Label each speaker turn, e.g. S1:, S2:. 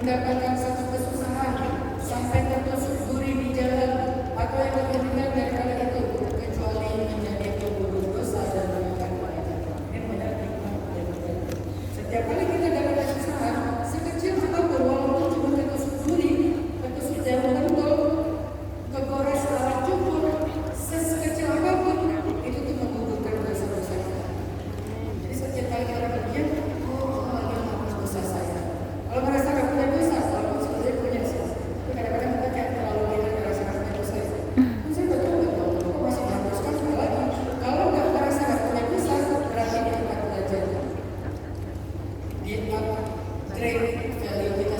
S1: mendapatkan satu kesusahan sampai tertusuk duri di jalan atau yang lebih ringan daripada itu, kecuali menjadi pembunuh dosa dan memakan wajib. Ini benar nikmat dan benar. Setiap kali kita dapat kesusahan, sekecil apapun, walaupun cuma ketusuk duri, ketusuk jarum pentul, kegores alat cukur, sekecil apapun, itu tuh menggugurkan dosa-dosa kita. Jadi setiap kali kita berdiam, oh Allah yang menghapus dosa saya. Kalau merasa nggak punya dosa, walaupun sebenarnya punya sih, tapi kadang-kadang kita kayak terlalu kita merasa nggak punya dosa. Saya betul betul, kok masih menghapuskan sekali lagi. Kalau nggak merasa nggak punya dosa, berarti di tempat belajar, di up grade value kita